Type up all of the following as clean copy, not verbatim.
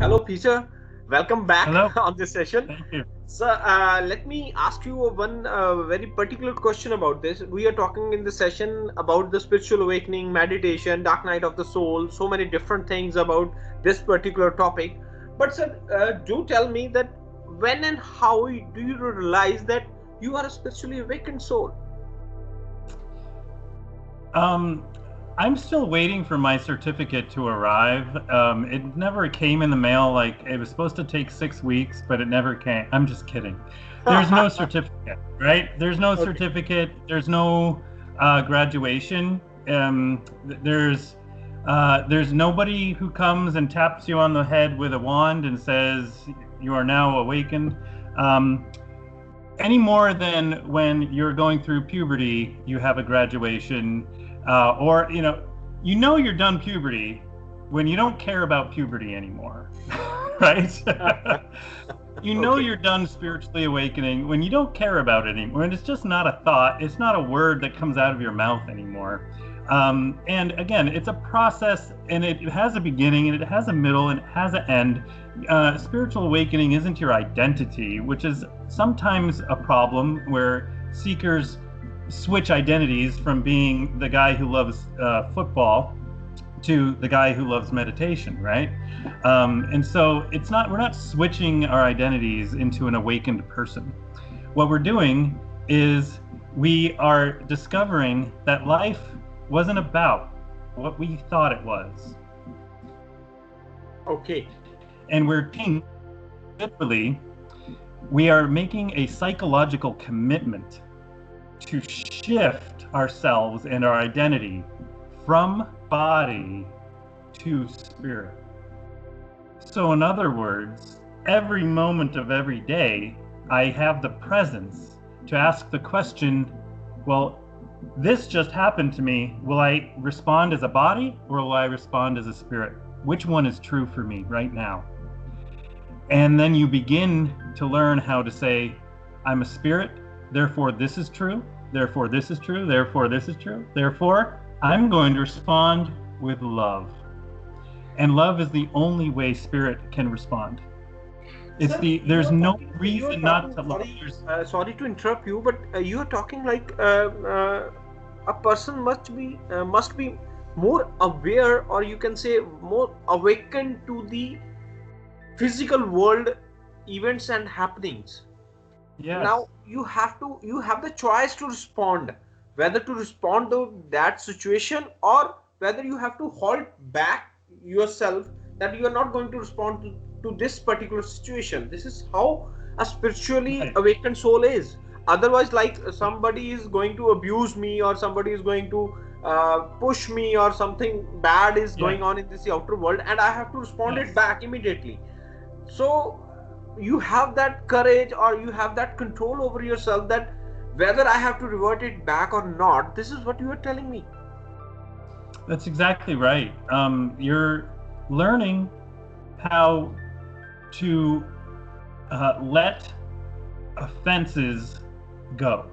Hello, Peter. Welcome back Hello. on this session. Thank you. So, let me ask you one very particular question about this. We are talking in the session about the spiritual awakening, meditation, dark night of the soul, so many different things about this particular topic. But, sir, do tell me that when and how do you realize that you are a spiritually awakened soul? Um, I'm still waiting for my certificate to arrive. It never came in the mail. Like it was supposed to take 6 weeks, but it never came. I'm just kidding. There's no certificate, right? There's no Okay. certificate. There's no graduation. There's nobody who comes and taps you on the head with a wand and says you are now awakened. Any more than when you're going through puberty, you have a graduation, or you're done puberty when you don't care about puberty anymore, right? Okay. You're done spiritually awakening when you don't care about it anymore, and it's just not a thought, it's not a word that comes out of your mouth anymore. And again, it's a process, and it has a beginning, and it has a middle, and it has an end. Spiritual awakening isn't your identity, which is sometimes a problem where seekers switch identities from being the guy who loves football to the guy who loves meditation, right? And so we're not switching our identities into an awakened person. What we're doing is we are discovering that life wasn't about what we thought it was. Okay. And literally, we are making a psychological commitment to shift ourselves and our identity from body to spirit. So in other words, every moment of every day, I have the presence to ask the question, well, this just happened to me. Will I respond as a body or will I respond as a spirit? Which one is true for me right now? And then you begin to learn how to say, I'm a spirit, therefore this is true, therefore this is true, therefore this is true, therefore I'm going to respond with love. And love is the only way spirit can respond. Sir, There's no reason not to love. Sorry to interrupt you, but you are talking like a person must be more aware, or you can say more awakened to the physical world events and happenings. Yes. Now you have the choice to respond, whether to respond to that situation or whether you have to hold back yourself, that you are not going to respond to this particular situation. This is how a spiritually awakened soul is. Otherwise, like somebody is going to abuse me, or somebody is going to push me, or something bad is going on in this outer world, and I have to respond it back immediately. So you have that courage, or you have that control over yourself, that whether I have to revert it back or not. This is what you are telling me. That's exactly right. You're learning how to let offenses go.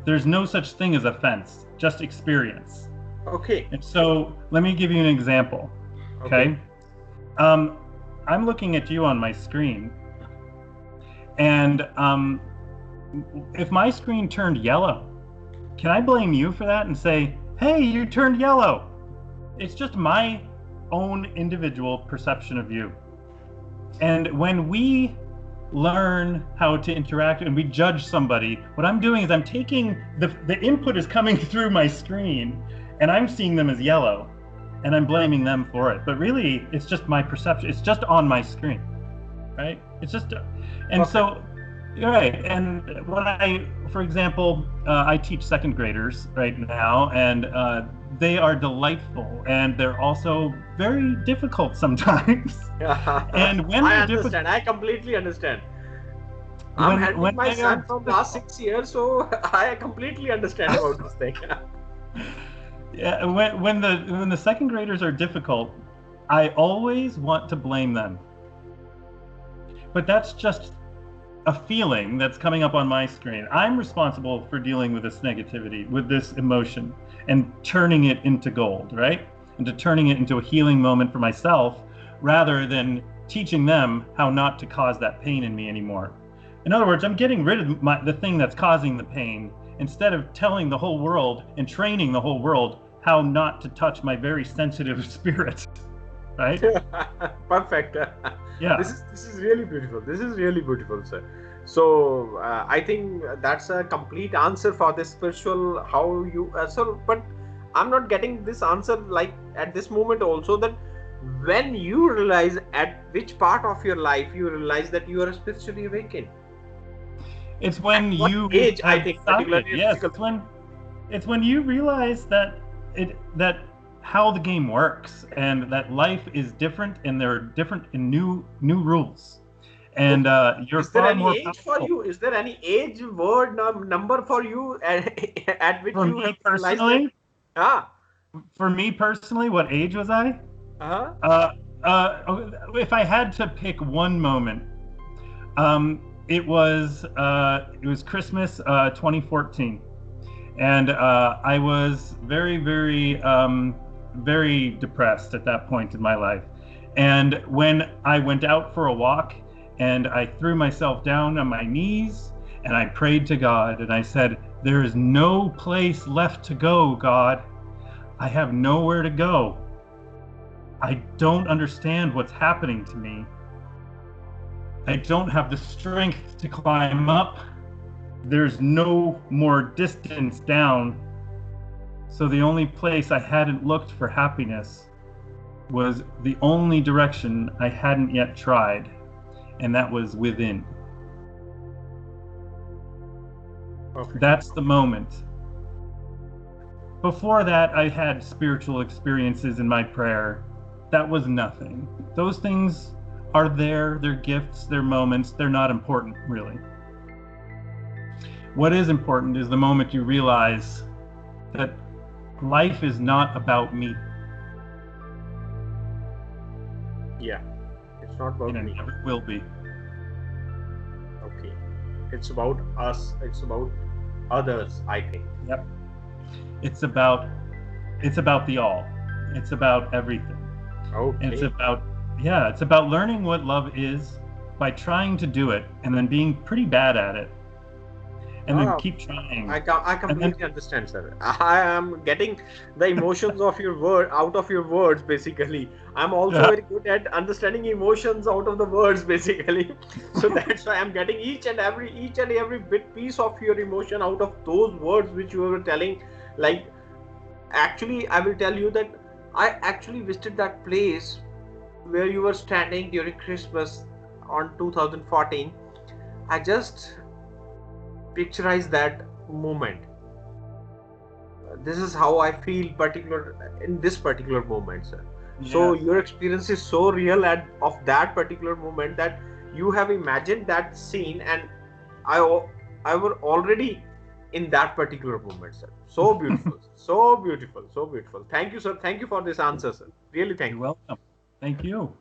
There's no such thing as offense, just experience. Okay. And so let me give you an example. Okay. I'm looking at you on my screen, and if my screen turned yellow, can I blame you for that and say, hey, you turned yellow? It's just my own individual perception of you. And when we learn how to interact and we judge somebody, what I'm doing is I'm taking the input is coming through my screen, and I'm seeing them as yellow, and I'm blaming them for it. But really, it's just my perception. It's just on my screen, right? It's just, and so, right. And when for example, I teach second graders right now, and they are delightful, and they're also very difficult sometimes. And when I understand, I completely understand. I'm handling my son from last 6 years, so I completely understand about this thing. Yeah, when the second graders are difficult, I always want to blame them. But that's just a feeling that's coming up on my screen. I'm responsible for dealing with this negativity, with this emotion, and turning it into gold, right? Into turning it into a healing moment for myself, rather than teaching them how not to cause that pain in me anymore. In other words, I'm getting rid of the thing that's causing the pain instead of telling the whole world and training the whole world how not to touch my very sensitive spirit, right? Perfect. Yeah. This is really beautiful. This is really beautiful, sir. So I think that's a complete answer for this spiritual how you sir. But I'm not getting this answer like at this moment also, that when you realize at which part of your life you realize that you are spiritually awakened. It's when At what you age, I have think, decided, particularly yes, physical. it's when you realize that how the game works and that life is different and there are different and new rules. And you're Is there far any more age for powerful. you? Is there any age word number for you at which For you me have realized that? personally, Ah. what age was I? Uh-huh. If I had to pick one moment, it was Christmas 2014, and I was very depressed at that point in my life. And when I went out for a walk, and I threw myself down on my knees, and I prayed to God, and I said, "There is no place left to go, God. I have nowhere to go. I don't understand what's happening to me. I don't have the strength to climb up. There's no more distance down. So the only place I hadn't looked for happiness was the only direction I hadn't yet tried, and that was within." Okay. That's the moment. Before that, I had spiritual experiences in my prayer. That was nothing. Those things are there, they're gifts, they're moments, they're not important, really. What is important is the moment you realize that life is not about me. Yeah. It's not about And me. it never will be. Okay. It's about us. It's about others, I think. Yep. It's about the all. It's about everything. Okay. It's about learning what love is by trying to do it and then being pretty bad at it. And then keep trying. I completely understand, sir. I am getting the emotions of your word out of your words, basically. I'm also very good at understanding emotions out of the words, basically. So that's why I'm getting each and every bit piece of your emotion out of those words which you were telling. Like, actually, I will tell you that I actually visited that place where you were standing during Christmas on 2014. I just picturize that moment. This is how I feel in this particular moment, sir. Yes. So your experience is so real of that particular moment that you have imagined that scene, and I were already in that particular moment, sir. So beautiful. So beautiful. Thank you, sir. Thank you for this answer, sir. Really, thank you. You're welcome. Thank you.